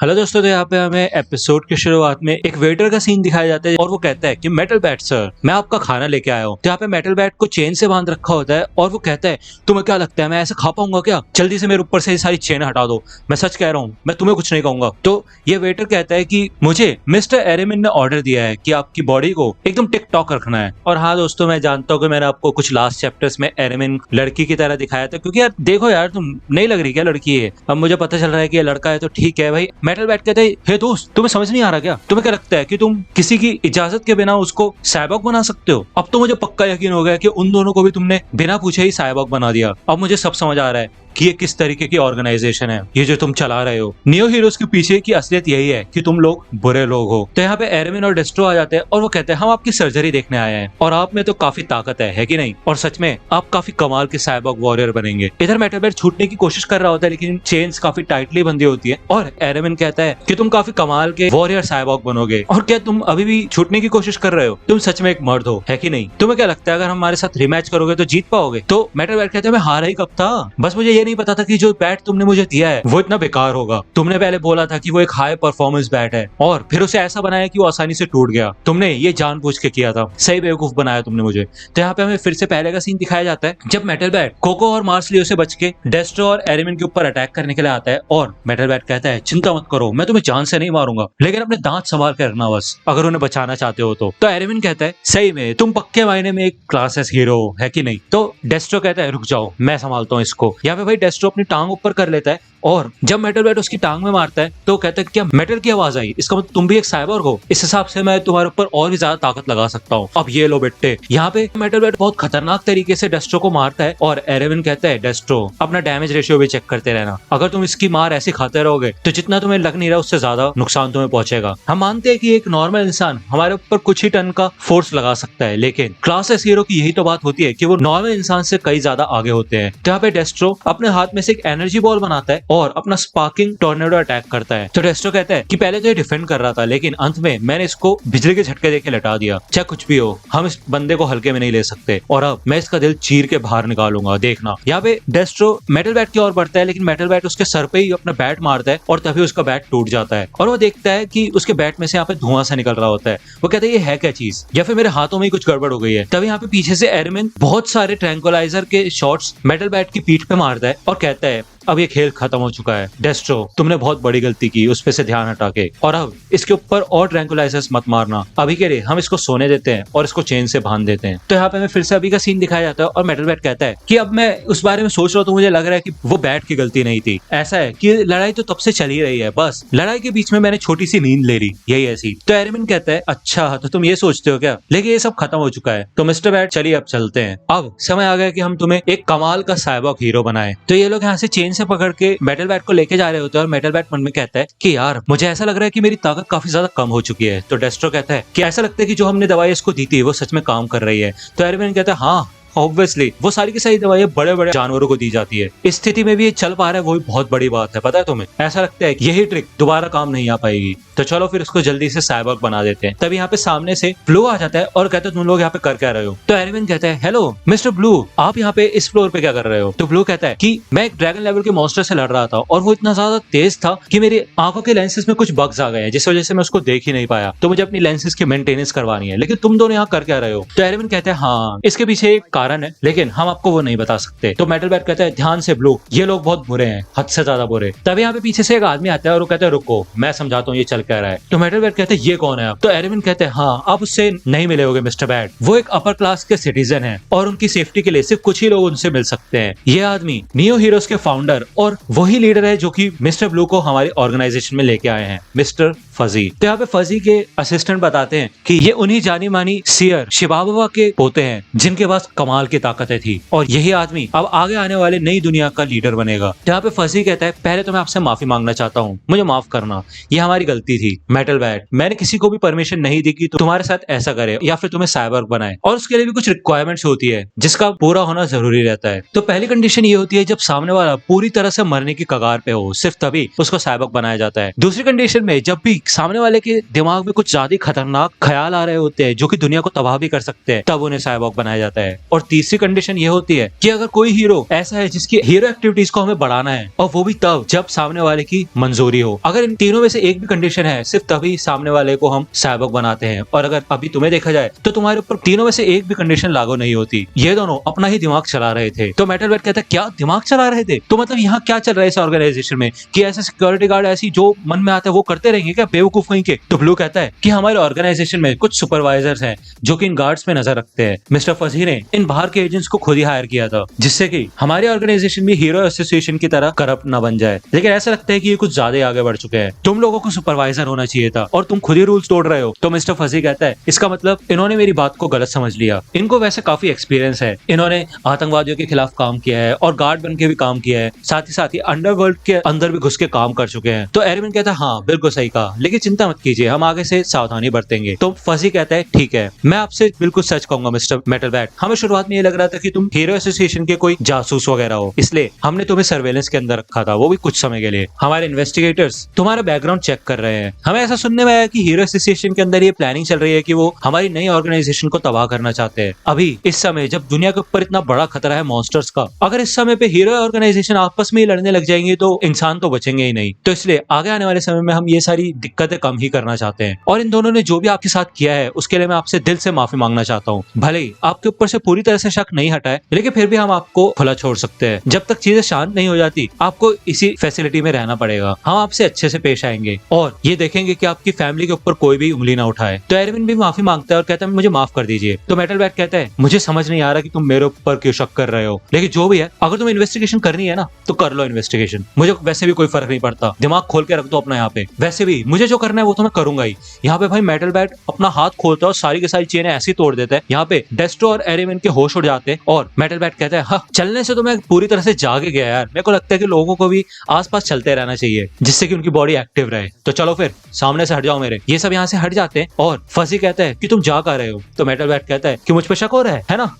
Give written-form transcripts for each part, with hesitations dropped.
Hello दोस्तों, तो यहाँ पे हमें एपिसोड की शुरुआत में एक वेटर का सीन दिखाया जाता है और वो कहता है कि मेटल बैट सर, मैं आपका खाना लेके आया हूँ। तो यहाँ पे मेटल बैट को चेन से बांध रखा होता है और वो कहता है तुम्हें क्या लगता है मैं ऐसे खा पाऊंगा क्या? जल्दी से मेरे ऊपर से ये सारी चेन हटा दो, मैं सच कह रहा हूँ, मैं तुम्हें कुछ नहीं कहूंगा। तो ये वेटर कहता है कि मुझे मिस्टर एरेमिन ने ऑर्डर दिया है कि आपकी बॉडी को एकदम टिक टॉक रखना है। और हाँ दोस्तों, मैं जानता हूँ कि मैंने आपको कुछ लास्ट चैप्टर्स में एरेमिन लड़की की तरह दिखाया था, क्योंकि यार देखो यार, तुम नहीं लग रही क्या लड़की है? अब मुझे पता चल रहा है कि ये लड़का है, तो ठीक है भाई। मेटल बैट कहते हैं हे दोस्त, तुम्हें समझ नहीं आ रहा क्या? तुम्हें क्या लगता है कि तुम किसी की इजाजत के बिना उसको साइबॉर्ग बना सकते हो? अब तो मुझे पक्का यकीन हो गया कि उन दोनों को भी तुमने बिना पूछे ही साइबॉर्ग बना दिया। अब मुझे सब समझ आ रहा है कि ये किस तरीके की ऑर्गेनाइजेशन है, ये जो तुम चला रहे हो। नियो हीरोज के पीछे की असलियत यही है कि तुम लोग बुरे लोग हो। तो यहाँ पे एरेमिन और डेस्ट्रो आ जाते हैं और वो कहते हैं हम आपकी सर्जरी देखने आए हैं और आप में तो काफी ताकत है कि नहीं? और सच में आप काफी कमाल के साइबॉर्ग वॉरियर बनेंगे। इधर मेटल बैट छूटने की कोशिश कर रहा होता है, लेकिन चेन्स काफी टाइटली बंधी होती है और एरेमिन कहता है कि तुम काफी कमाल के वॉरियर साइबॉर्ग बनोगे। और क्या तुम अभी भी छूटने की कोशिश कर रहे हो? तुम सच में एक मर्द हो, है कि नहीं? तुम्हें क्या लगता है अगर हमारे साथ रिमैच करोगे तो जीत पाओगे? तो मेटल बैट कहते हैं मैं हारा ही कब था, बस मुझे ये नहीं पता था कि जो बैट तुमने मुझे दिया है वो इतना बेकार होगा। तुमने पहले बोला था कि वो एक हाई परफॉर्मेंस बैट है और फिर उसे ऐसा बनाया कि वो आसानी से टूट गया। तुमने ये जानबूझ के किया था, सही बेवकूफ बनाया तुमने मुझे। तो यहाँ पे हमें फिर से पहले का सीन दिखाया जाता है जब मेटल बैट कोको और मार्सलियो से बच के डेस्ट्रो और एरेमिन के ऊपर अटैक करने के लिए आता है और मेटल बैट कहता है चिंता मत करो, मैं तुम्हें जान से नहीं मारूंगा, लेकिन अपने दांत संभाल कर रखना बस, अगर उन्हें बचाना चाहते हो तो। एरेमिन कहता है सही में तुम पक्के मायने में एक क्लासेस हीरो हो, है कि नहीं? तो डेस्ट्रो कहता है रुक जाओ, मैं संभालता हूँ इसको। यहाँ पे भाई डेस्ट्रो अपनी टांग ऊपर कर लेता है और जब मेटल बैट उसकी टांग में मारता है तो कहता है क्या मेटल की आवाज आई, इसका मतलब तुम भी एक साइबॉर्ग हो, इस हिसाब से मैं तुम्हारे ऊपर और भी ज्यादा ताकत लगा सकता हूँ, अब ये लो बेटे। यहाँ पे मेटल बैट बहुत खतरनाक तरीके से डेस्ट्रो को मारता है और एरेमिन कहता है डेस्ट्रो अपना डैमेज रेशियो भी चेक करते रहना, अगर तुम इसकी मार ऐसे खाते रहोगे तो जितना तुम्हें लग नहीं रहा उससे ज्यादा नुकसान तुम्हें पहुंचेगा। हम मानते हैं कि एक नॉर्मल इंसान हमारे ऊपर कुछ ही टन का फोर्स लगा सकता है, लेकिन क्लासेस हीरो की यही तो बात होती है कि वो नॉर्मल इंसान से कई ज्यादा आगे होते हैं। तो यहाँ पे डेस्ट्रो अपने हाथ में से एक एनर्जी बॉल बनाता है और अपना स्पार्किंग टॉर्नेडो अटैक करता है। तो डेस्ट्रो कहता है कि पहले तो ये डिफेंड कर रहा था, लेकिन अंत में मैंने इसको बिजली के झटके देके लटा दिया। चाहे कुछ भी हो, हम इस बंदे को हल्के में नहीं ले सकते और अब मैं इसका दिल चीर के बाहर निकालूंगा, देखना। यहाँ पे डेस्ट्रो मेटल बैट की ओर बढ़ता है, लेकिन मेटल बैट उसके सर पे ही अपना बैट मारता है और तभी उसका बैट टूट जाता है और वो देखता है कि उसके बैट में से यहाँ पे धुआं सा निकल रहा होता है। वो कहता है ये है क्या चीज, या फिर मेरे हाथों में ही कुछ गड़बड़ हो गई है। तभी यहाँ पे पीछे से एरेमिन बहुत सारे ट्रैंकुलाइजर के शॉट्स मेटल बैट की पीठ पे मारता है और कहता है अब ये खेल खत्म हो चुका है डेस्ट्रो, तुमने बहुत बड़ी गलती की उस पे से ध्यान हटा के, और अब इसके ऊपर और ट्रैंकुलाइजर्स मत मारना, अभी के लिए हम इसको सोने देते हैं और इसको चेन से बांध देते हैं। तो यहाँ पे हमें फिर से अभी का सीन दिखाया जाता है और मेटल बैट कहता है कि अब मैं उस बारे में सोच रहा हूँ तो मुझे लग रहा है कि वो बैट की गलती नहीं थी, ऐसा है कि लड़ाई तो तब से चल ही रही है, बस लड़ाई के बीच में मैंने छोटी सी नींद ले ली, यही ऐसी। तो एरेमिन कहता है अच्छा तो तुम ये सोचते हो क्या, लेकिन ये सब खत्म हो चुका है। तो मिस्टर बैट चलिए अब चलते हैं, अब समय आ गया कि हम तुम्हें एक कमाल का साइबॉर्ग हीरो बनाए। तो ये लोग यहाँ से चेन से पकड़ के मेटल बैट को लेके जा रहे होते हैं और मेटल बैट मन में कहता है कि यार मुझे ऐसा लग रहा है कि मेरी ताकत काफी ज्यादा कम हो चुकी है। तो डेस्ट्रो कहता है कि ऐसा लगता है कि जो हमने दवाई इसको दी थी वो सच में काम कर रही है। तो एरेमिन कहता है हाँ ऑब्वियसली वो सारी की सारी दवाइयां बड़े बड़े जानवरों को दी जाती है, इस स्थिति में भी ये चल पा रहा है वो भी बहुत बड़ी बात है, पता है तुम्हें? ऐसा लगता है कि यही ट्रिक दोबारा काम नहीं आ पाएगी, तो चलो फिर उसको जल्दी से साइबॉर्ग बना देते हैं। तभी यहाँ पे सामने से ब्लू आ जाता है और कहता है तुम लोग यहाँ पे कर क्या रहे हो? तो एरेमिन कहता है हेलो मिस्टर ब्लू, आप यहाँ पे इस फ्लोर पे क्या कर रहे हो? तो ब्लू कहता है कि मैं एक ड्रैगन लेवल के मॉन्स्टर से लड़ रहा था और वो इतना ज्यादा तेज था कि मेरी आंखों के लेंसेज में कुछ बग्स आ गए हैं, जिस वजह से मैं उसको देख ही नहीं पाया, तो मुझे अपनी लेंसेज की मेंटेनेंस करवानी है, लेकिन तुम दोनों यहाँ कर क्या रहे हो? तो एरेमिन कहते हैं हाँ इसके पीछे एक कारण है, लेकिन हम आपको वो नहीं बता सकते। तो मेटल बैट कहता है ध्यान से ब्लू, ये लोग बहुत बुरे हैं, हद से ज्यादा बुरे। तभी यहाँ पे पीछे से एक आदमी आता है और वो कहता है रुको मैं समझाता हूँ ये चल क्या रहा है। तो मेटल बैट कहते हैं ये कौन है आप? तो एरेमिन कहते हैं हाँ आप उससे नहीं मिले होगे मिस्टर बैट, वो एक अपर क्लास के सिटीजन है और उनकी सेफ्टी के लिए सिर्फ कुछ ही लोग उनसे मिल सकते हैं। ये आदमी नियो हीरोज के फाउंडर और वही लीडर है जो कि मिस्टर ब्लू को हमारी ऑर्गेनाइजेशन में लेके आए हैं, मिस्टर फजी। तो यहाँ पे फजी के असिस्टेंट बताते हैं कि ये उन्हीं जानी मानी सियर शिबाबा के पोते हैं जिनके पास कमाल की ताकतें थी और यही आदमी अब आगे आने वाले नई दुनिया का लीडर बनेगा। यहाँ पे फजी कहता है पहले तो मैं आपसे माफी मांगना चाहता हूँ, मुझे माफ करना, ये हमारी गलती थी। मेटल बैट मैंने किसी को भी परमिशन नहीं दी कि तुम्हारे साथ ऐसा करे या फिर तुम्हें साइबॉर्ग बनाए, और उसके लिए भी कुछ रिक्वायरमेंट्स होती है जिसका पूरा होना जरूरी रहता है। तो पहली कंडीशन ये होती है जब सामने वाला पूरी तरह से मरने की कगार पे हो, सिर्फ तभी उसको साइबॉर्ग बनाया जाता है। दूसरी कंडीशन में जब भी सामने वाले के दिमाग में कुछ ज्यादा खतरनाक ख्याल आ रहे होते हैं जो कि दुनिया को तबाह भी कर सकते हैं, तब उन्हें साइबॉर्ग बनाया जाता है। और तीसरी कंडीशन ये होती है कि अगर कोई हीरो ऐसा है जिसकी हीरो एक्टिविटीज को हमें बढ़ाना है, और वो भी तब जब सामने वाले की मंजूरी हो। अगर इन तीनों में से एक भी कंडीशन है, सिर्फ तभी सामने वाले को हम साइबॉर्ग बनाते हैं। और अगर अभी तुम्हें देखा जाए तो तुम्हारे ऊपर तीनों में से एक भी कंडीशन लागू नहीं होती। ये दोनों अपना ही दिमाग चला रहे थे। तो मेटल बैट कहता है क्या दिमाग चला रहे थे? तो मतलब यहाँ क्या चल रहा है इस ऑर्गेनाइजेशन में कि ऐसे सिक्योरिटी गार्ड ऐसी जो मन में आता है वो करते रहेंगे क्या, बेवकूफ कहीं के? तो ब्लू कहता है कि हमारे ऑर्गेनाइजेशन में कुछ सुपरवाइजर्स हैं जो कि इन गार्ड्स पे नजर रखते हैं। मिस्टर फजी ने इन बाहर के एजेंट्स को खुद ही हायर किया था जिससे कि हमारे ऑर्गेनाइजेशन भी हीरो एसोसिएशन की तरह करप्ट ना बन जाए। लेकिन ऐसा लगता है कि ये कुछ ज्यादा आगे बढ़ चुके हैं, तुम लोगों को सुपरवाइजर होना चाहिए था और तुम खुद ही रूल्स तोड़ रहे हो। तो मिस्टर फजी कहता है इसका मतलब इन्होंने मेरी बात को गलत समझ लिया। इनको वैसे काफी एक्सपीरियंस है, इन्होंने आतंकवादियों के खिलाफ काम किया है और गार्ड बन के भी काम किया है, साथ ही अंडरवर्ल्ड के अंदर भी घुस के काम कर चुके हैं। तो एरविन कहता है हाँ बिल्कुल सही कहा, लेकिन चिंता मत कीजिए, हम आगे से सावधानी बरतेंगे। तो फजी कहता है ठीक है, मैं आपसे बिल्कुल सच कहूंगा मिस्टर मेटल बैट, हमें शुरुआत में ये लग रहा था कि तुम हीरो एसोसिएशन के कोई जासूस वगैरह हो, इसलिए हमने तुम्हें सर्वेलेंस के अंदर रखा था, वो भी कुछ समय के लिए। हमारे इन्वेस्टिगेटर्स तुम्हारा बैकग्राउंड चेक कर रहे हैं। हमें ऐसा सुनने में आया कि हीरो एसोसिएशन के अंदर ये प्लानिंग चल रही है कि वो हमारी नई ऑर्गेनाइजेशन को तबाह करना चाहते हैं। अभी इस समय जब दुनिया के ऊपर इतना बड़ा खतरा है मॉन्स्टर्स का, अगर इस समय पे हीरो ऑर्गेनाइजेशन आपस में ही लड़ने लग जाएंगे तो इंसान तो बचेंगे ही नहीं। तो इसलिए आगे आने वाले समय में हम ये सारी दिक्कतें कम ही करना चाहते हैं। और इन दोनों ने जो भी आपके साथ किया है उसके लिए मैं आपसे दिल से माफी मांगना चाहता हूँ। भले ही आपके ऊपर से पूरी तरह से शक नहीं हटा है, लेकिन फिर भी हम आपको खुला छोड़ सकते हैं। जब तक चीजें शांत नहीं हो जाती आपको इसी फैसिलिटी में रहना पड़ेगा। हम आपसे अच्छे से पेश आएंगे और ये देखेंगे कि आपकी फैमिली के ऊपर कोई भी उंगली ना उठाए। तो एरविन भी माफी मांगता है और कहता है मुझे माफ कर दीजिए। तो मेटल बैट कहता है मुझे समझ नहीं आ रहा कि तुम मेरे ऊपर क्यों शक कर रहे हो, लेकिन जो भी है, अगर तुम इन्वेस्टिगेशन करनी है ना तो कर लो इन्वेस्टिगेशन, मुझे वैसे भी कोई फर्क नहीं पड़ता, दिमाग खोल के रख दो अपना यहाँ पे। वैसे भी मुझे जो करना है वो तो मैं करूंगा ही। यहाँ पे भाई मेटल बैट अपना हाथ खोलता है और सारी की सारी चेनें ऐसी तोड़ देता है। यहाँ पे डेस्ट्रो और एरविन के होश उड़ जाते हैं और मेटल बैट कहता है हाँ चलने से तो मैं पूरी तरह से जाग गया यार, मेरे को लगता है कि लोगों को भी आसपास चलते रहना चाहिए जिससे कि उनकी बॉडी एक्टिव रहे। तो चलो फिर सामने से हट जाओ मेरे। ये सब यहाँ से हट जाते हैं और फजी कहता है कि तुम जा कर रहे हो। तो मेटल बैट कहता है कि मुझ पे शक हो रहा है ना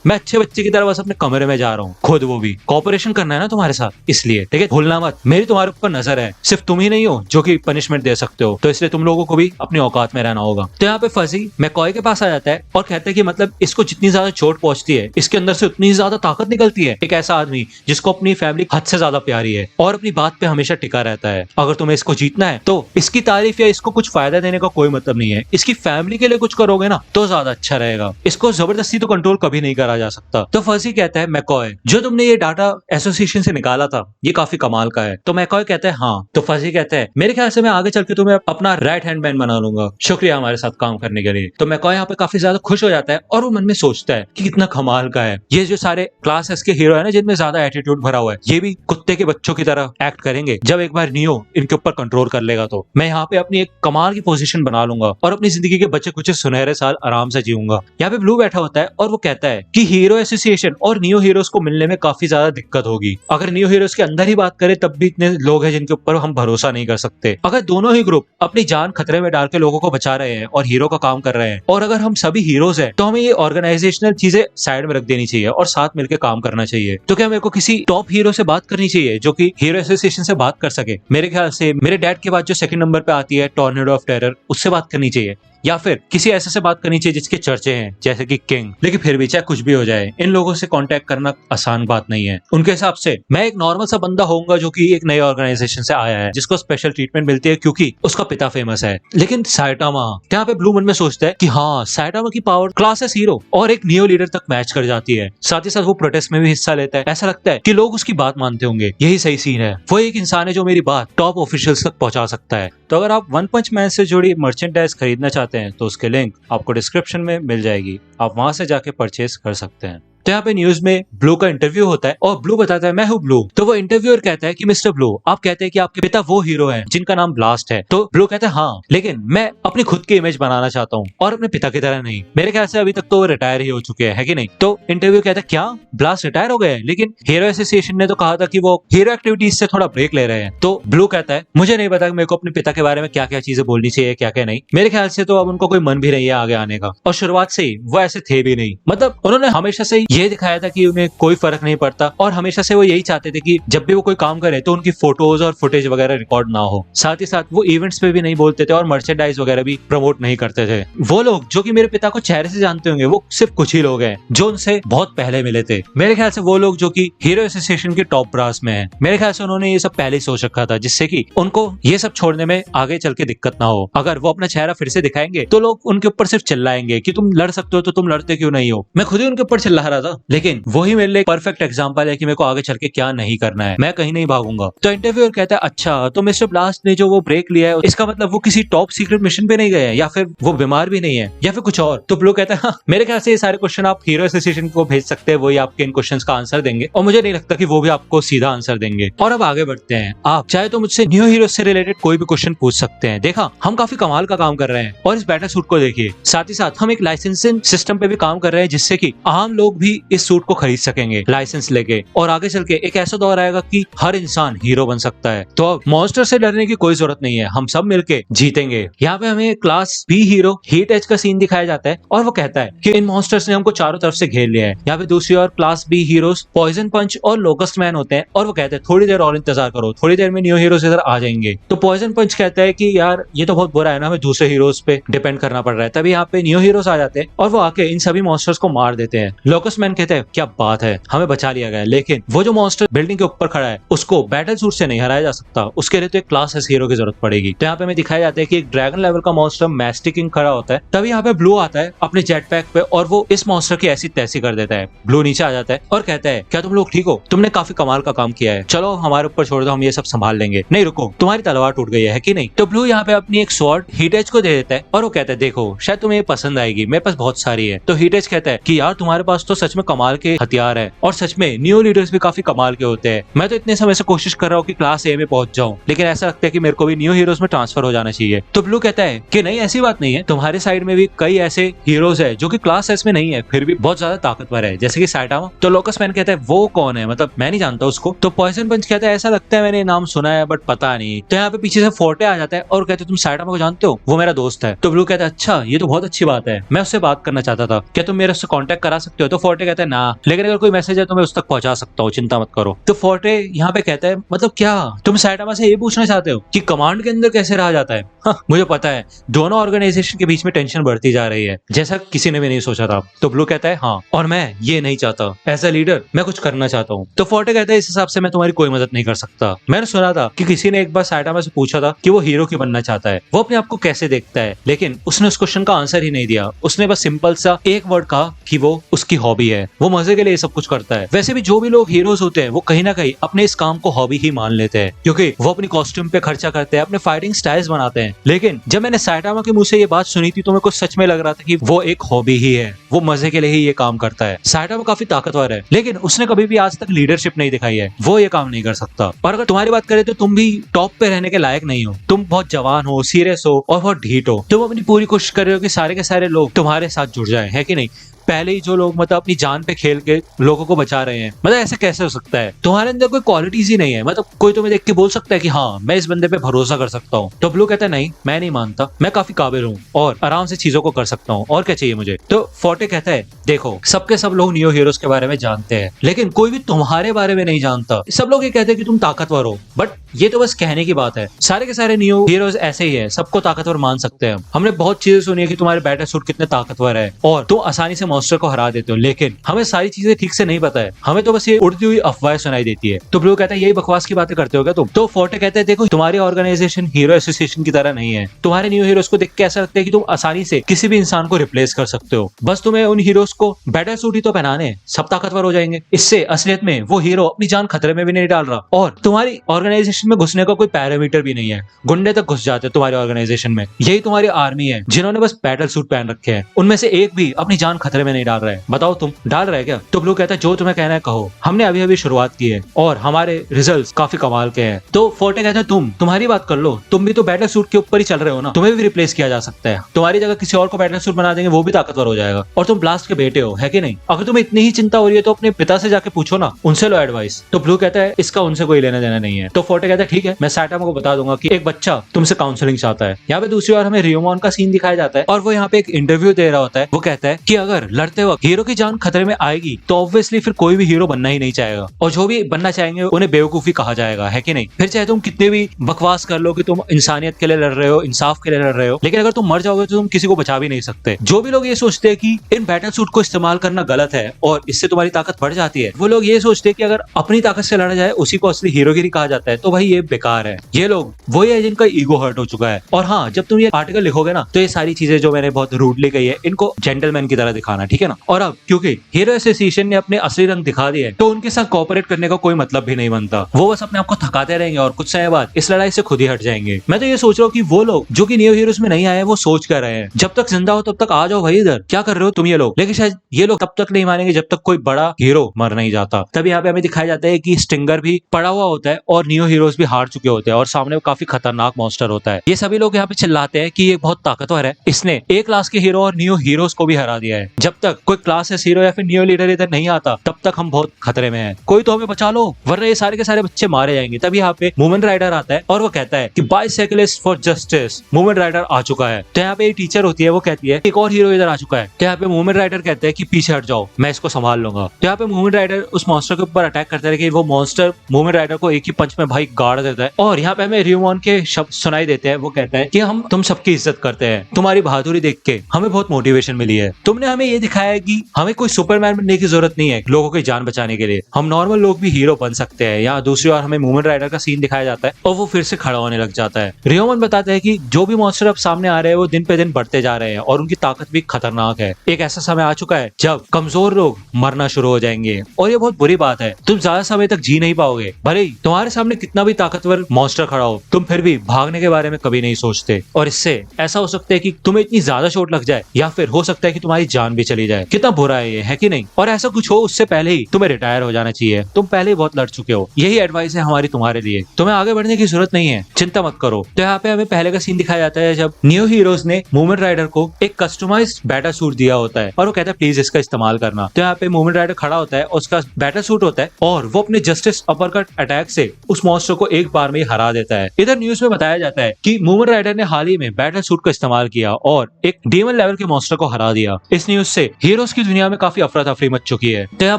मैं अच्छे बच्चे की तरह बस अपने कमरे में जा रहा हूँ, खुद वो भी कॉपरेशन करना है ना तुम्हारे साथ, इसलिए ठीक है भूलना मत, मेरी तुम्हारे ऊपर नजर है, सिर्फ तुम ही नहीं हो जो कि पनिशमेंट दे सकते हो, तो इसलिए तुम लोगों को भी अपनी औकात में रहना होगा। तो यहाँ पे फजी मैकॉय के पास आ जाता है और कहता है कि मतलब इसको जितनी ज्यादा चोट पहुंचती है इसके अंदर से उतनी ज्यादा ताकत निकलती है। एक ऐसा आदमी जिसको अपनी फैमिली हद से ज्यादा प्यारी है और अपनी बात पे हमेशा टिका रहता है, अगर तुम्हें इसको जीतना है तो इसकी तारीफ या इसको कुछ फायदा देने का कोई मतलब नहीं है, इसकी फैमिली के लिए कुछ करोगे ना तो ज्यादा अच्छा रहेगा, इसको जबरदस्ती तो कंट्रोल कभी नहीं करा जा सकता। तो फजी कहता है मैकॉय जो तुमने ये डाटा एसोसिएशन से निकाला था ये काफी कमाल का है। तो मैकॉय कहता है हाँ। तो फजी कहता है मेरे ख्याल से मैं आगे चल के तुम्हें अपना राइट हैंड मैन बना लूंगा, शुक्रिया हमारे साथ काम करने के लिए। तो मैकॉय यहाँ पे काफी ज्यादा खुश हो जाता है और वो मन में सोचता है कि कितना कमाल का है ये जो सारे क्लास एस के हीरो है ना जिनमें ज्यादा एटीट्यूड भरा हुआ है, ये भी कुत्ते के बच्चों की तरह एक्ट करेंगे। जब एक बार नियो इनके ऊपर कंट्रोल कर लेगा तो मैं यहाँ पे अपनी एक कमाल की पोजीशन बना लूंगा और अपनी जिंदगी के बचे कुछ सुनहरे साल आराम से जीऊंगा। यहाँ पे ब्लू बैठा होता है और वो कहता है कि हीरो एसोसिएशन और नियो हीरोज को मिलने में काफी ज्यादा दिक्कत होगी। अगर नियो हीरोज के अंदर ही बात करें तब भी इतने लोग हैं जिनके ऊपर हम भरोसा नहीं कर सकते। अगर दोनों ही ग्रुप अपनी जान खतरे में डाल के लोगों को बचा रहे हैं और हीरो का काम कर रहे हैं और अगर हम सभी हीरोज हैं तो हमें ये ऑर्गेनाइजेशनल चीजें साइड में रख देनी चाहिए और साथ मिलकर काम करना चाहिए। तो क्या मेरे को किसी टॉप हीरो से बात करनी चाहिए जो कि हीरो एसोसिएशन से बात कर सके? मेरे ख्याल से मेरे डैड के बाद जो सेकंड नंबर पे आती है टॉर्नेडो ऑफ टेरर, उससे बात करनी चाहिए या फिर किसी ऐसे से बात करनी चाहिए जिसके चर्चे हैं जैसे कि किंग। लेकिन फिर भी चाहे कुछ भी हो जाए इन लोगों से कांटेक्ट करना आसान बात नहीं है। उनके हिसाब से मैं एक नॉर्मल सा बंदा होऊंगा जो कि एक नई ऑर्गेनाइजेशन से आया है जिसको स्पेशल ट्रीटमेंट मिलती है क्योंकि उसका पिता फेमस है। लेकिन साइटामा, यहाँ पे ब्लू मन में सोचता है कि हाँ साइटामा की पावर क्लासेस हीरो और एक नियो लीडर तक मैच कर जाती है, साथ ही साथ वो प्रोटेस्ट में भी हिस्सा लेता है। ऐसा लगता है कि लोग उसकी बात मानते होंगे, यही सही सीन है। वो एक इंसान है जो मेरी बात टॉप ऑफिशियल्स तक पहुंचा सकता है। तो अगर आप वन पंच मैन से जुड़ी मर्चेंडाइज खरीदना चाहते हैं तो उसके लिंक आपको डिस्क्रिप्शन में मिल जाएगी, आप वहां से जाके परचेज कर सकते हैं। तो यहाँ पे न्यूज में ब्लू का इंटरव्यू होता है और ब्लू बताता है मैं हूँ ब्लू। तो वो इंटरव्यूअर कहता है कि मिस्टर ब्लू आप कहते हैं कि आपके पिता वो हीरो हैं जिनका नाम ब्लास्ट है। तो ब्लू कहता है हाँ, लेकिन मैं अपनी खुद की इमेज बनाना चाहता हूँ और अपने पिता की तरह नहीं। मेरे ख्याल से अभी तक तो वो रिटायर ही हो चुके हैं, है कि नहीं? तो इंटरव्यू कहता है क्या ब्लास्ट रिटायर हो गए? लेकिन हीरो एसोसिएशन ने तो कहा था कि वो हीरो एक्टिविटीज से थोड़ा ब्रेक ले रहे हैं। तो ब्लू कहता है मुझे नहीं पता मेरे को अपने पिता के बारे में क्या क्या चीजें बोलनी चाहिए क्या क्या नहीं। मेरे ख्याल से तो अब उनको कोई मन भी नहीं है आगे आने का और शुरुआत से ही वो ऐसे थे भी नहीं। मतलब उन्होंने हमेशा से ये दिखाया था कि उन्हें कोई फर्क नहीं पड़ता और हमेशा से वो यही चाहते थे कि जब भी वो कोई काम करे तो उनकी फोटोज और फुटेज वगैरह रिकॉर्ड ना हो। साथ ही साथ वो इवेंट्स पे भी नहीं बोलते थे और मर्चेंडाइज वगैरह भी प्रमोट नहीं करते थे। वो लोग जो कि मेरे पिता को चेहरे से जानते होंगे वो सिर्फ कुछ ही लोग हैं जो उनसे बहुत पहले मिले थे। मेरे ख्याल से वो लोग जो कि हीरो एसोसिएशन के टॉप ब्रास में हैं। मेरे ख्याल से उन्होंने ये सब पहले ही सोच रखा था जिससे कि उनको ये सब छोड़ने में आगे चल के दिक्कत ना हो। अगर वो अपना चेहरा फिर से दिखाएंगे तो लोग उनके ऊपर सिर्फ चिल्लाएंगे कि तुम लड़ सकते हो तो तुम लड़ते क्यों नहीं हो। मैं खुद ही उनके ऊपर चिल्ला रहा था, लेकिन वही मेरे लिए परफेक्ट एग्जांपल है कि मेरे को आगे चल के क्या नहीं करना है। मैं कहीं नहीं भागूंगा। तो इंटरव्यूअर कहता है अच्छा तो मिस्टर ब्लास्ट ने जो वो ब्रेक लिया है इसका मतलब वो किसी टॉप सीक्रेट मिशन पे नहीं गए हैं या फिर वो बीमार भी नहीं है या फिर कुछ और। तो ब्लू कहता है हाँ, मेरे ख्याल से ये सारे क्वेश्चन आप हीरो एसोसिएशन को भेज सकते हैं, वही आपके इन क्वेश्चंस का आंसर देंगे और मुझे नहीं लगता कि वो भी आपको सीधा आंसर देंगे। और अब आगे बढ़ते हैं। आप चाहे तो मुझसे न्यू हीरो से रिलेटेड कोई भी क्वेश्चन पूछ सकते हैं। देखा हम काफी कमाल का काम कर रहे हैं और इस बैटल सूट को देखिए। साथ ही साथ हम एक लाइसेंसिंग सिस्टम पे भी काम कर रहे हैं जिससे कि आम लोग भी इस सूट को खरीद सकेंगे लाइसेंस लेके और आगे चल के एक ऐसा दौर आएगा कि हर इंसान हीरो बन सकता है। तो अब मॉन्स्टर से डरने की कोई जरूरत नहीं है, हम सब मिलके जीतेंगे। यहाँ पे हमें क्लास बी हीरो हीट एज का सीन दिखाया जाता है और वो कहता है कि इन मॉन्स्टर्स ने हमको चारों तरफ से घेर लिया है। यहाँ पे दूसरी ओर क्लास बी हीरोज पॉइजन पंच और लोकस्ट मैन होते हैं और वो कहते हैं थोड़ी देर और इंतजार करो, थोड़ी देर में न्यू हीरोज इधर आ जाएंगे। तो पॉइजन पंच कहता है कि यार ये तो बहुत बुरा है ना, हमें दूसरे हीरोज पे डिपेंड करना पड़ रहा है। तभी यहाँ पे न्यू हीरोज आ जाते हैं और वो आके इन सभी मॉन्स्टर्स को मार देते हैं। लोकस्ट मैन कहते हैं क्या बात है, हमें बचा लिया गया। लेकिन वो जो मॉन्स्टर बिल्डिंग के ऊपर खड़ा है उसको बैटल सूट से नहीं हराया जा सकता, उसके लिए तो एक क्लास एस हीरो की जरूरत पड़ेगी। तो यहाँ पे हमें दिखाया जाता है कि एक ड्रैगन लेवल का मॉन्स्टर मैस्टिक किंग खड़ा होता है। तभी यहाँ पे ब्लू आता है अपने जेट पैक पे और वो इस मॉन्स्टर की ऐसी तैसी कर देता है। ब्लू नीचे आ जाता है और कहता है क्या तुम लोग ठीक हो, तुमने काफी कमाल का काम किया है, चलो हमारे ऊपर छोड़ दो, हम ये सब संभाल लेंगे। नहीं रुको, तुम्हारी तलवार टूट गई है कि नहीं। तो ब्लू यहाँ पे अपनी एक स्वॉर्ड हीटेज को दे देता है और वो कहता है देखो शायद तुम्हें पसंद आएगी, मेरे पास बहुत सारी है। तो हीटेज कहता है कि यार तुम्हारे पास तो सच में कमाल के हथियार है और सच में न्यू लीडर्स भी काफी कमाल के होते हैं। मैं तो इतने समय से कोशिश कर रहा हूँ कि क्लास ए में पहुंच जाऊं, लेकिन ऐसा लगता है कि मेरे को भी न्यू हीरोज में ट्रांसफर हो जाना चाहिए। तो ब्लू कहता है कि नहीं ऐसी बात नहीं है, तुम्हारे साइड में भी कई ऐसे हीरोज है जो कि क्लास एस में नहीं है फिर भी बहुत ज्यादा ताकतवर है, जैसे कि साइटामा। तो लोकस मैन कहता है वो कौन है, मतलब मैं नहीं जानता उसको। तो पॉइजन पंच कहता है ऐसा लगता है मैंने नाम सुना है बट पता नहीं। तो यहाँ पे पीछे से फोर्टे आ जाता है और कहते तुम साइटामा को जानते हो, वो मेरा दोस्त है। तो ब्लू कहता है अच्छा ये तो बहुत अच्छी बात है, मैं उससे बात करना चाहता था, क्या तुम मेरे उससे कांटेक्ट करा सकते हो। तो फोर्टे कहता है ना, लेकिन अगर कोई मैसेज है तो मैं उस तक पहुंचा सकता हूँ, चिंता मत करो। तो फोर्टे यहाँ पे कहता है मतलब क्या तुम साइटामा से ये पूछना चाहते हो कि कमांड के अंदर कैसे रहा जाता है। हाँ, मुझे पता है दोनों ऑर्गेनाइजेशन के बीच में टेंशन बढ़ती जा रही है जैसा किसी ने भी नहीं सोचा था। तो ब्लू कहता है हाँ, और मैं ये नहीं चाहता, एज अ लीडर मैं कुछ करना चाहता हूँ। तो फोर्टे कहता है इस हिसाब से मैं तुम्हारी कोई मदद नहीं कर सकता। मैंने सुना था कि किसी ने एक बार साइटामा से पूछा था कि वो हीरो क्यों बनना चाहता है, वो अपने आप को कैसे देखता है, लेकिन उसने उस क्वेश्चन का आंसर ही नहीं दिया। उसने बस सिंपल सा एक वर्ड कहा कि वो उसकी हॉबी है, वो मजे के लिए सब कुछ करता है। वैसे भी जो भी लोग हीरोज होते हैं वो कहीं ना कहीं अपने इस काम को हॉबी ही मान लेते हैं क्योंकि वो अपनी कॉस्ट्यूम पे खर्चा करते हैं, अपने फाइटिंग स्टाइल्स बनाते हैं। लेकिन जब मैंने साइटामा के मुंह से ये बात सुनी थी तो मेरे को सच में लग रहा था कि वो एक हॉबी ही है, वो मजे के लिए ही ये काम करता है। साइटामा काफी ताकतवर है लेकिन उसने कभी भी आज तक लीडरशिप नहीं दिखाई है, वो ये काम नहीं कर सकता। और अगर तुम्हारी बात करें तो तुम भी टॉप पे रहने के लायक नहीं हो, तुम बहुत जवान हो, सीरियस हो और बहुत ढीठ हो। तुम अपनी पूरी कोशिश कर रहे हो कि सारे के सारे लोग तुम्हारे साथ जुड़ जाए, है कि नहीं। पहले ही जो लोग मतलब अपनी जान पे खेल के लोगों को बचा रहे हैं, मतलब ऐसे कैसे हो सकता है, तुम्हारे अंदर कोई क्वालिटीज ही नहीं है। मतलब कोई तुम्हें देख के बोल सकता है कि हाँ मैं इस बंदे पे भरोसा कर सकता हूँ। तो ब्लू कहता है नहीं मैं नहीं मानता, मैं काफी काबिल हूँ और आराम से चीजों को कर सकता हूँ, और क्या चाहिए मुझे। तो फोर्टे कहता है देखो सबके सब लोग न्यू हीरोज के बारे में जानते हैं लेकिन कोई भी तुम्हारे बारे में नहीं जानता। सब लोग ये कहते हैं कि तुम ताकतवर हो बट ये तो बस कहने की बात है, सारे के सारे न्यू हीरोज ऐसे ही है, सबको ताकतवर मान सकते हैं। हमने बहुत चीजें सुनी है कि तुम्हारे बैटल सूट कितने ताकतवर है और तुम आसानी से मॉन्स्टर को हरा देते हो, लेकिन हमें सारी चीजें ठीक से नहीं पता है, हमें तो बस ये उड़ती हुई अफवाहें सुनाई देती है। तो ब्लू कहता है यही बकवास की बातें करते हो क्या तुम। तो फोर्टे कहते हैं देखो तुम्हारी ऑर्गेनाइजेशन हीरो एसोसिएशन की तरह नहीं है, तुम्हारे न्यू हीरोज को देख के ऐसा लगता है कि तुम आसानी से किसी भी इंसान को रिप्लेस कर सकते हो, बस तुम्हें उन हीरोज को बैटल सूट ही तो पहनाने, सब ताकतवर हो जाएंगे। इससे असलियत में वो हीरो अपनी जान खतरे में भी नहीं डाल रहा और तुम्हारी ऑर्गेनाइजेशन में घुसने का कोई पैरामीटर भी नहीं है, गुंडे तक घुस जाते तुम्हारी ऑर्गेनाइजेशन में। यही तुम्हारी आर्मी है जिन्होंने बस बैटल सूट पहन रखे हैं, उनमें से एक भी अपनी जान खतरे में नहीं डाल रहा है। बताओ तुम डाल रहे क्या। तो ब्लू कहता है जो तुम्हें कहना है कहो, हमने अभी अभी शुरुआत की है और हमारे रिजल्ट्स काफी कमाल के हैं। तो फोर्टे कहता है तुम्हारी बात कर लो, तुम भी तो बैटल सूट के ऊपर ही चल रहे हो ना, तुम्हें भी रिप्लेस किया जा सकता है, तुम्हारी जगह किसी और को बैटल सूट बना देंगे, वो भी ताकतवर हो जाएगा और तुम ब्लास्ट के बेटे हो, है कि नहीं। अगर तुम्हें इतनी ही चिंता हो रही है तो अपने पिता से जाके पूछो ना, उनसे लो एडवाइस। तो ब्लू कहता है इसका उनसे कोई लेना देना नहीं है। तो फोर्टे कहता है ठीक है मैं साइटामा को बता दूंगा कि एक बच्चा तुमसे काउंसलिंग चाहता है। यहाँ पे दूसरी बार हमें रियोमॉन का सीन दिखाया जाता है और वो यहाँ पे एक इंटरव्यू दे रहा होता है। वो कहता है कि अगर लड़ते वक्त हीरो की जान खतरे में आएगी तो ऑब्वियसली फिर कोई भी हीरो बनना ही नहीं चाहेगा, और जो भी बनना चाहेंगे उन्हें बेवकूफी कहा जाएगा, है कि नहीं। फिर चाहे तुम कितने भी बकवास कर लो कि तुम इंसानियत के लिए लड़ रहे हो, इंसाफ के लिए लड़ रहे हो, लेकिन अगर तुम मर जाओगे तो तुम किसी को बचा भी नहीं सकते। जो भी लोग ये सोचते हैं कि इन बैटल सूट को इस्तेमाल करना गलत है और इससे तुम्हारी ताकत बढ़ जाती है, वो लोग ये सोचते हैं कि अगर अपनी ताकत से लड़ा जाए उसी को असली हीरोगिरी कहा जाता है, तो भाई ये बेकार है। ये लोग वही है जिनका ईगो हर्ट हो चुका है। और हाँ, जब तुम ये आर्टिकल लिखोगे ना तो ये सारी चीजें जो मैंने बहुत रूडली कही है इनको जेंटलमैन की तरह दिखाना, ठीक है ना। और अब क्योंकि हीरो एसोसिएशन ने अपने असली रंग दिखा दिए तो उनके साथ कोऑपरेट करने का कोई मतलब भी नहीं बनता। वो बस अपने आप को थकाते रहेंगे और कुछ समय बाद इस लड़ाई से खुद ही हट जाएंगे। मैं तो ये सोच रहा हूँ कि वो लोग जो कि न्यू हीरोज में नहीं आए वो सोच कर रहे हैं, जब तक जिंदा हो तब तक आ जाओ भाई, इधर क्या कर रहे हो तुम ये लोग। लेकिन शायद ये लोग तब तक नहीं मानेंगे जब तक कोई बड़ा हीरो मर नहीं जाता। तब यहाँ पे हमें दिखाया जाता है कि स्टिंगर भी पड़ा हुआ होता है और न्यू हीरोज भी हार चुके होते हैं और सामने काफी खतरनाक मॉन्स्टर होता है। ये सभी लोग यहाँ पे चिल्लाते हैं कि ये बहुत ताकतवर है, इसने ए क्लास के हीरो और न्यू हीरोज को भी हरा दिया है। जब तक कोई क्लास हीरो या फिर न्यू लीडर इधर नहीं आता तब तक हम बहुत खतरे में हैं, कोई तो हमें बचा लो वरना ये सारे के सारे बच्चे मारे जाएंगे। तब यहाँ पे मूवमेंट राइडर आता है और वो कहता है कि बाइसाइकिलिस्ट फॉर जस्टिस, मूवमेंट राइडर आ चुका है। तो यहाँ पे एक टीचर होती है, वो कहती है एक और हीरो इधर आ चुका है। तो यहाँ पे मूवमेंट राइडर कहते हैं कि पीछे हट जाओ, मैं इसको संभाल लूंगा। तो यहाँ पे मूवमेंट राइडर उस मॉन्स्टर के ऊपर अटैक करता है कि वो मॉन्स्टर मूवमेंट राइडर को एक ही पंच में भाई गाड़ देता है। और यहाँ पे हमें रियोमॉन के शब्द सुनाई देते हैं, वो कहता है कि हम तुम सबकी इज्जत करते हैं, तुम्हारी बहादुरी देख के हमें बहुत मोटिवेशन मिली है। तुमने हमें ये दिखाया है कि हमें कोई सुपरमैन बनने की जरूरत नहीं है लोगों की जान बचाने के लिए, हम नॉर्मल लोग भी हीरो बन सकते हैं। यहाँ दूसरी ओर हमें मूवमेंट राइडर का सीन दिखाया जाता है और वो फिर से खड़ा होने लग जाता है। रियोमन बताता है कि जो भी मॉन्स्टर अब सामने आ रहे हैं वो दिन पे दिन बढ़ते जा रहे हैं और उनकी ताकत भी खतरनाक है। एक ऐसा समय आ चुका है जब कमजोर लोग मरना शुरू हो जाएंगे और ये बहुत बुरी बात है। तुम ज्यादा समय तक जी नहीं पाओगे, भले ही तुम्हारे सामने कितना भी ताकतवर मॉन्स्टर खड़ा हो, तुम फिर भी भागने के बारे में कभी नहीं सोचते। और इससे ऐसा हो सकता है कि तुम्हें इतनी ज्यादा चोट लग जाए या फिर हो सकता है कि तुम्हारी जान भी चली जाए। कितना बुरा है ये, है कि नहीं। और ऐसा कुछ हो उससे पहले ही तुम्हें रिटायर हो जाना चाहिए, तुम पहले ही बहुत लड़ चुके हो। यही एडवाइस है हमारी तुम्हारे लिए, तुम्हें आगे बढ़ने की जरूरत नहीं है, चिंता मत करो। तो यहाँ पे हमें पहले का सीन दिखाया जाता है जब न्यू हीरोज ने मूवमेंट राइडर को एक कस्टमाइज्ड बैटल सूट दिया होता है और वो कहता है प्लीज इसका इस्तेमाल करना। तो यहाँ पे मूवमेंट राइडर खड़ा होता है, उसका बैटल सूट होता है और वो अपने जस्टिस अपरकट अटैक से उस मॉन्स्टर को एक बार में ही हरा देता है। इधर न्यूज में बताया जाता है कि मूवमेंट राइडर ने हाल ही में बैटल सूट का इस्तेमाल किया और एक डीमन लेवल के मॉन्स्टर को हरा दिया। इस न्यूज से हीरोज की दुनिया में काफी अफरा तफरी मच चुकी है। तो यहाँ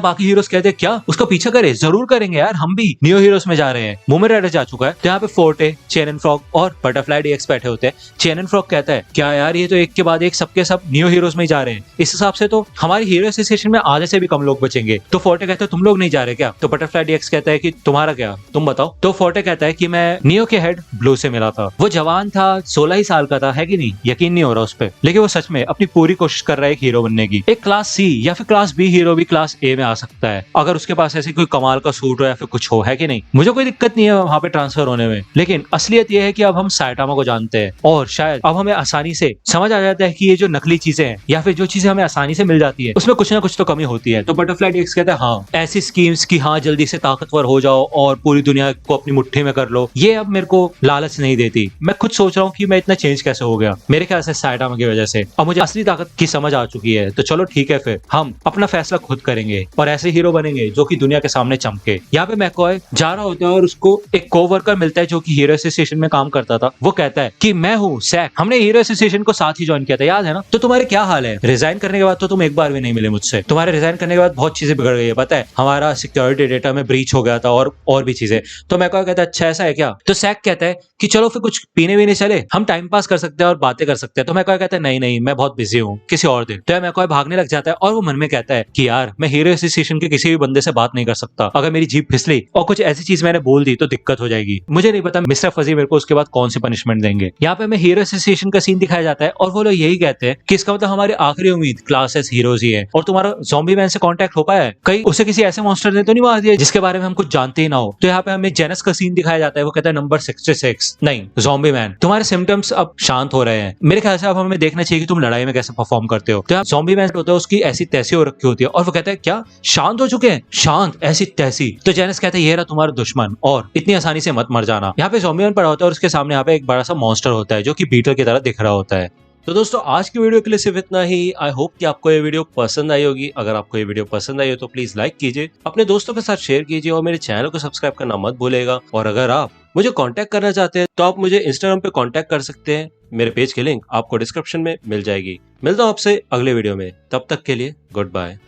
बाकी हीरोज कहते हैं क्या उसका पीछा करे, जरूर करेंगे यार, हम भी न्यू हीरोज में जा रहे हैं। मूवमेंट राइडर जा चुका है। तो यहाँ पे फोर्टे, चेन एंड फ्रॉग और बटरफ्लाई डीएक्स बैठे होते हैं। चेन एंड फ्रॉग कहता है क्या यार ये तो एक के बाद एक सबके सब न्यू हीरोज में जा रहे हैं, इस हिसाब से तो हमारी हीरो एसोसिएशन में आधे से भी कम लोग बचेंगे। तो फोर्टे कहता है तुम लोग नहीं जा रहे क्या। तो बटरफ्लाई डीएक्स कहता है कि तुम्हारा क्या, तुम बताओ। तो फोर्टे कहता है कि मैं नियो के हेड ब्लू से मिला था, वो जवान था, 16 ही साल का था, है कि नहीं। यकीन नहीं हो रहा उस पर, लेकिन वो सच में अपनी पूरी कोशिश कर रहा है एक हीरो बनने की। एक क्लास सी या फिर क्लास बी हीरो भी क्लास ए में आ सकता है अगर उसके पास ऐसी कोई कमाल का सूट हो या फिर कुछ हो, है कि नहीं। मुझे कोई दिक्कत नहीं है वहां पे ट्रांसफर होने में, लेकिन असलियत यह है कि अब हम साइटामा को जानते हैं और शायद अब हमें आसानी से समझ आ जाता है कि ये जो नकली चीजें हैं या फिर जो चीजें हमें आसानी से मिल जाती है उसमें कुछ ना कुछ तो कमी होती है। तो बटरफ्लाई डीएक्स कहता है हाँ ऐसी स्कीम्स की हाँ जल्दी से ताकतवर हो जाओ और पूरी दुनिया को अपनी मुट्ठी में कर लो, ये अब मेरे को लालच नहीं देती। मैं खुद सोच रहा हूँ कि मैं इतना चेंज कैसे हो गया, मेरे ख्याल से साइटामा की वजह से अब मुझे असली ताकत की समझ आ चुकी है। तो चलो ठीक है, फिर हम अपना फैसला खुद करेंगे और ऐसे हीरो बनेंगे जो कि दुनिया के सामने चमके। यहाँ पे मैकॉय जा रहा होता है और उसको एक कोवर्कर मिलता है जो कि हीरो एसोसिएशन में काम करता था। वो कहता है कि मैं हूँ सैक, हमने हीरो एसोसिएशन को साथ ही ज्वाइन किया था, याद है ना। तो तुम्हारे क्या हाल है, रिजाइन करने के बाद तो तुम एक बार भी नहीं मिले मुझसे, तुम्हारे रिजाइन करने के बाद बहुत चीजें बिगड़ गई है, पता है हमारा सिक्योरिटी डेटा में ब्रीच हो गया था और भी चीजें। तो मैकॉय कहता है अच्छा ऐसा है क्या। तो सैक कहता है कि चलो फिर कुछ पीने वीने चले, हम टाइम पास कर सकते हैं और बातें कर सकते हैं। तो मैकॉय कहता है नहीं नहीं मैं बहुत बिजी हूँ, किसी और दिन। तो मैकॉय भागने लग जाता है और वो मन में कहता है कि यार मैं हीरो एसोसिएशन के किसी भी बंदे से बात नहीं कर सकता, अगर मेरी जीभ फिसली और कुछ ऐसी चीज मैंने बोल दी तो दिक्कत हो जाएगी। मुझे नहीं पता मिस्टर फजी मेरे को उसके बाद कौन सी पनिशमेंट देंगे। यहाँ पे हमें हीरो एसोसिएशन का सीन दिखाया जाता है और वो लोग यही कहते हैं कि इसका मतलब हमारी आखिरी उम्मीद क्लासेस हीरोज ही है। और तुम्हारा ज़ॉम्बी मैन से कांटेक्ट हो पाया है, कहीं उसे किसी ऐसे मॉन्स्टर ने तो नहीं मार दिया जिसके बारे में हम कुछ जानते ही ना हो। तो यहाँ पे हमें जेनस का सीन दिखाया जाता है, वो कहता है नंबर 66 नहीं ज़ॉम्बी मैन तुम्हारे सिम्टम्स अब शांत हो रहे हैं, मेरे ख्याल से अब हमें देखना चाहिए कि तुम लड़ाई में कैसे परफॉर्म करते हो। तो ज़ॉम्बी मैन होता है उसकी ऐसी तैसी हो रखी होती है और वो कहता है क्या शांत हो चुके हैं, शांत ऐसी तैसी। तो जेनस कहता है ये रहा तुम्हारा दुश्मन और इतनी आसानी से मत मर जाना। यहाँ पे ज़ॉम्बी मैन पड़ा होता है और उसके सामने यहाँ पे एक बड़ा सा मॉन्स्टर होता है जो कि बीटल की तरह दिख रहा होता है। तो दोस्तों आज की वीडियो के लिए सिर्फ इतना ही। आई होप कि आपको ये वीडियो पसंद आई होगी। अगर आपको ये वीडियो पसंद आई हो तो प्लीज लाइक कीजिए, अपने दोस्तों के साथ शेयर कीजिए और मेरे चैनल को सब्सक्राइब करना मत भूलेगा। और अगर आप मुझे कांटेक्ट करना चाहते हैं तो आप मुझे इंस्टाग्राम पे कांटेक्ट कर सकते हैं, मेरे पेज की लिंक आपको डिस्क्रिप्शन में मिल जाएगी। मिलता हूँ आपसे अगले वीडियो में, तब तक के लिए गुड बाय।